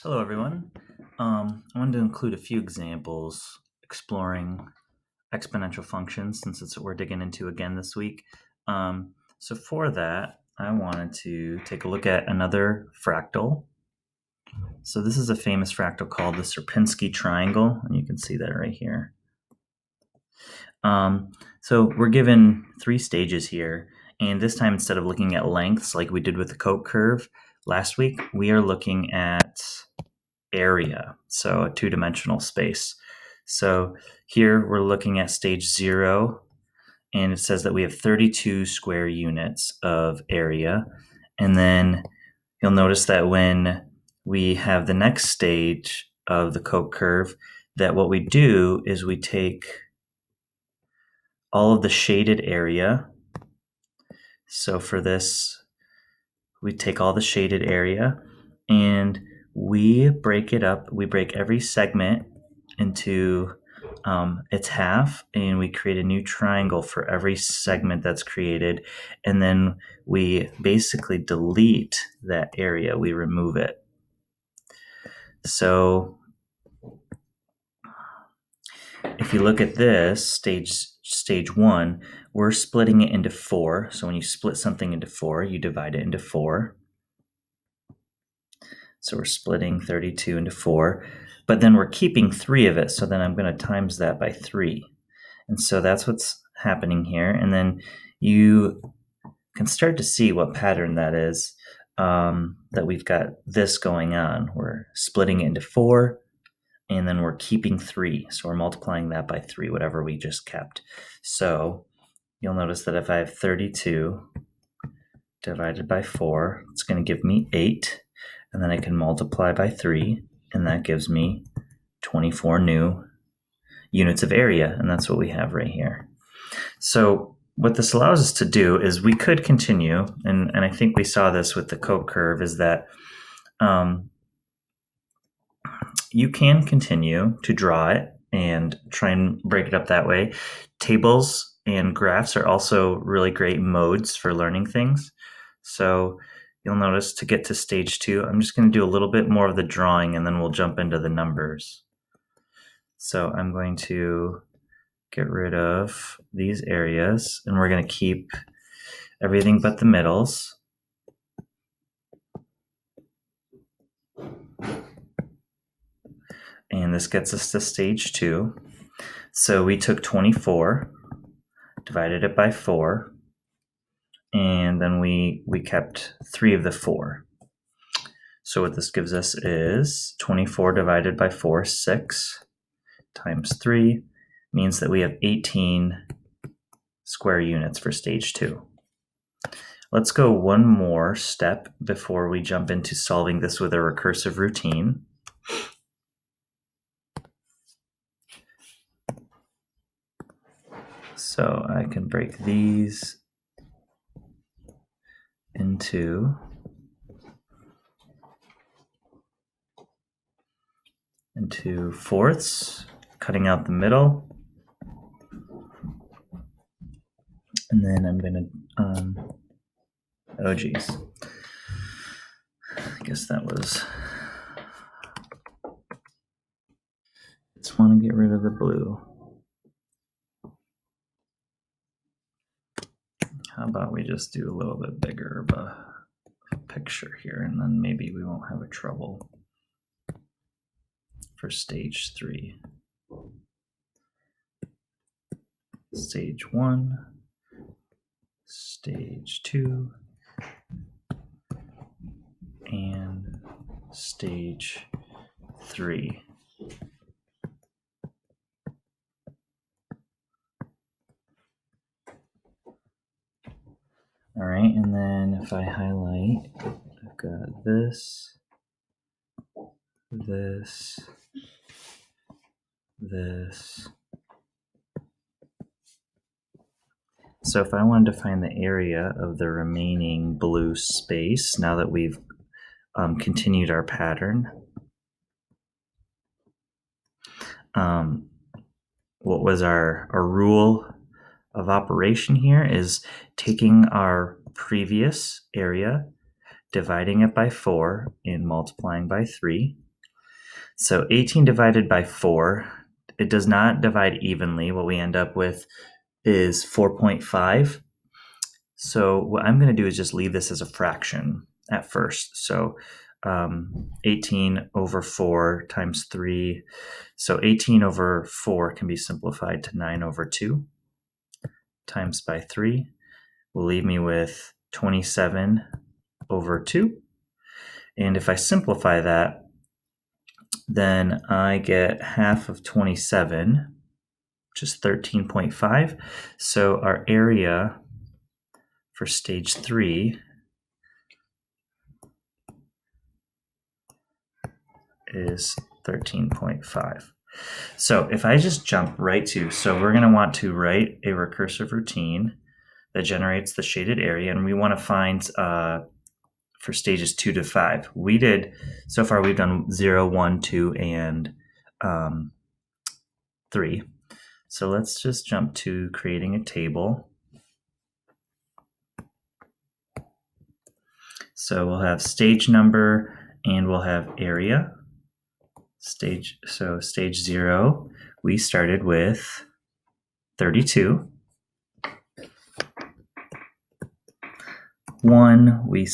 Hello, everyone. I wanted to include a few examples exploring exponential functions since it's what we're digging into again this week. So for that, I wanted to take a look at another fractal. So this is a famous fractal called the Sierpinski Triangle, and you can see that right here. So we're given three stages here, and this time instead of looking at lengths like we did with the Koch curve last week, we are looking at area, so a two-dimensional space. So here we're looking at stage 0, and it says that we have 32 square units of area. And then you'll notice that when we have the next stage of the Koch curve, that what we do is we take all of the shaded area. So for this, we take all the shaded area and we break it up. We break every segment into its half, and we create a new triangle for every segment that's created. And then we basically delete that area. We remove it. So if you look at this stage 1, we're splitting it into 4. So when you split something into 4, you divide it into 4. So we're splitting 32 into 4, but then we're keeping 3 of it. So then I'm going to times that by 3. And so that's what's happening here. And then you can start to see what pattern that is, that we've got this going on. We're splitting it into 4, and then we're keeping 3. So we're multiplying that by 3, whatever we just kept. So you'll notice that if I have 32 divided by 4, it's going to give me 8. And then I can multiply by 3, and that gives me 24 new units of area, and that's what we have right here. So what this allows us to do is we could continue, and I think we saw this with the Koch curve, is that you can continue to draw it and try and break it up that way. Tables and graphs are also really great modes for learning things. So you'll notice to get to stage 2, I'm just going to do a little bit more of the drawing, and then we'll jump into the numbers. So I'm going to get rid of these areas, and we're going to keep everything but the middles. And this gets us to stage 2. So we took 24, divided it by 4, and then we kept 3 of the 4. So what this gives us is 24 divided by 4, 6, times 3, means that we have 18 square units for stage 2. Let's go one more step before we jump into solving this with a recursive routine. So I can break these into fourths, cutting out the middle. And then I'm going to, oh geez, I guess that was, just want to get rid of the blue. How about we just do a little bit bigger of a picture here, and then maybe we won't have a trouble for stage 3. Stage 1, stage 2, and stage 3. All right, and then if I highlight, I've got this, this, this. So if I wanted to find the area of the remaining blue space, now that we've continued our pattern, what was our rule of operation here is taking our previous area, dividing it by 4, and multiplying by 3. So 18 divided by 4, it does not divide evenly. What we end up with is 4.5. So what I'm going to do is just leave this as a fraction at first. So 18 over 4 times 3. So 18 over 4 can be simplified to 9 over 2 times by 3 will leave me with 27 over 2. And if I simplify that, then I get half of 27, which is 13.5. So our area for stage 3 is 13.5. So if I just jump right to, so we're going to want to write a recursive routine that generates the shaded area, and we want to find for stages 2 to 5. So far we've done 0, 1, 2, and 3. So let's just jump to creating a table. So we'll have stage number and we'll have area. Stage 0, we started with 32. 1, we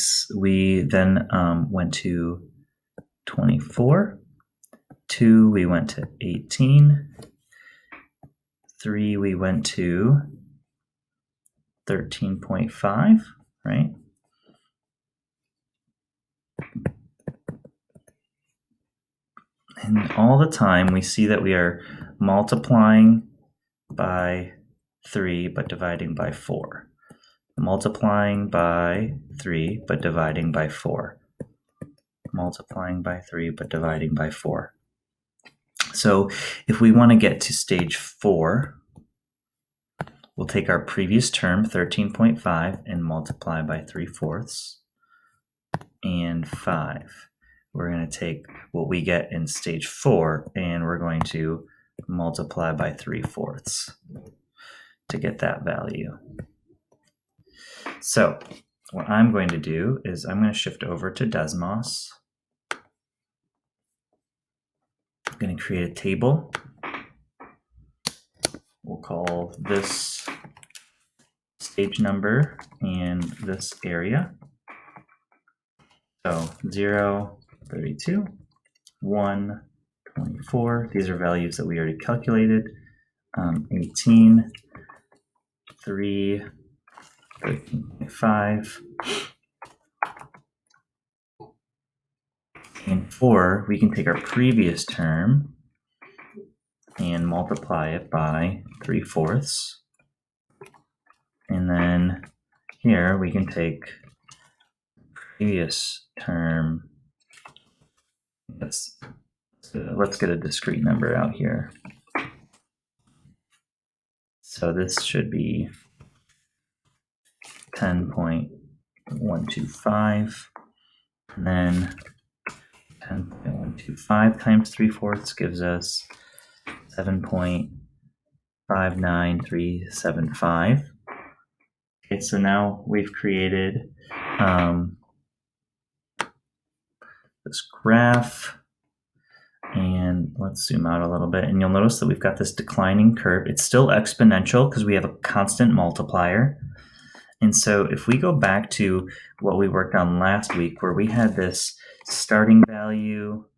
then went to 24. 2, we went to 18. 3, we went to 13.5, right? And all the time we see that we are multiplying by 3 but dividing by 4. Multiplying by 3 but dividing by 4. Multiplying by 3 but dividing by 4. So if we want to get to stage 4, we'll take our previous term, 13.5, and multiply by 3/4 and 5. We're going to take what we get in stage 4 and we're going to multiply by 3/4 to get that value. So what I'm going to do is I'm going to shift over to Desmos. I'm going to create a table. We'll call this stage number and this area. So 0, 32, 1, 24. These are values that we already calculated. 18, 3, 13.5. And 4, we can take our previous term and multiply it by 3/4. And then here we can take previous term. Let's get a discrete number out here. So this should be 10.125, and then 10.125 times 3/4 gives us 7.59375. Okay, so now we've created this graph, and let's zoom out a little bit, and you'll notice that we've got this declining curve. It's still exponential because we have a constant multiplier. And so if we go back to what we worked on last week, where we had this starting value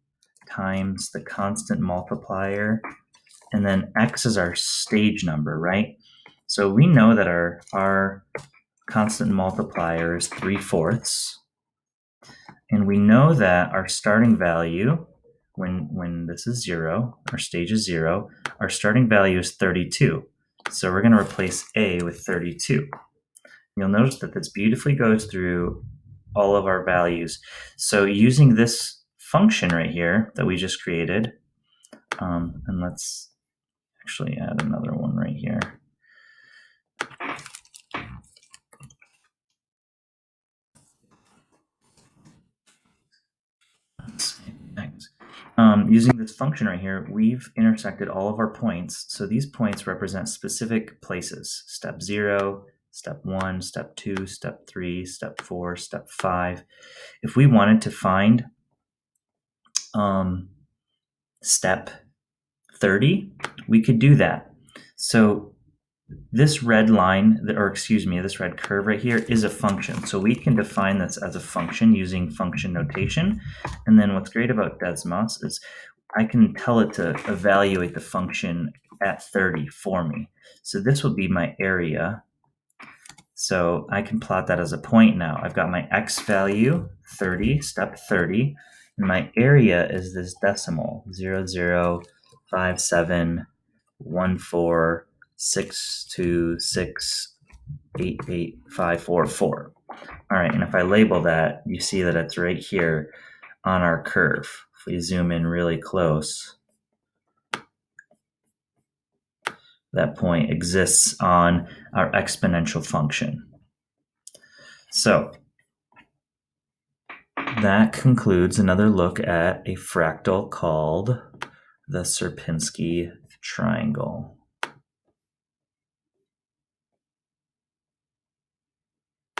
times the constant multiplier, and then x is our stage number, right? So we know that our constant multiplier is 3/4. And we know that our starting value, when this is 0, our stage is 0, our starting value is 32. So we're going to replace a with 32. You'll notice that this beautifully goes through all of our values. So using this function right here that we just created, and let's actually add another one right here. Using this function right here, we've intersected all of our points. So these points represent specific places: step 0, step 1, step 2, step 3, step 4, step 5. If we wanted to find step 30, we could do that. So this red line, this red curve right here is a function. So we can define this as a function using function notation. And then what's great about Desmos is I can tell it to evaluate the function at 30 for me. So this would be my area. So I can plot that as a point now. I've got my x value, 30, step 30, and my area is this decimal, 0.0571462688544. All right, and if I label that, you see that it's right here on our curve. If we zoom in really close, that point exists on our exponential function. So that concludes another look at a fractal called the Sierpinski Triangle.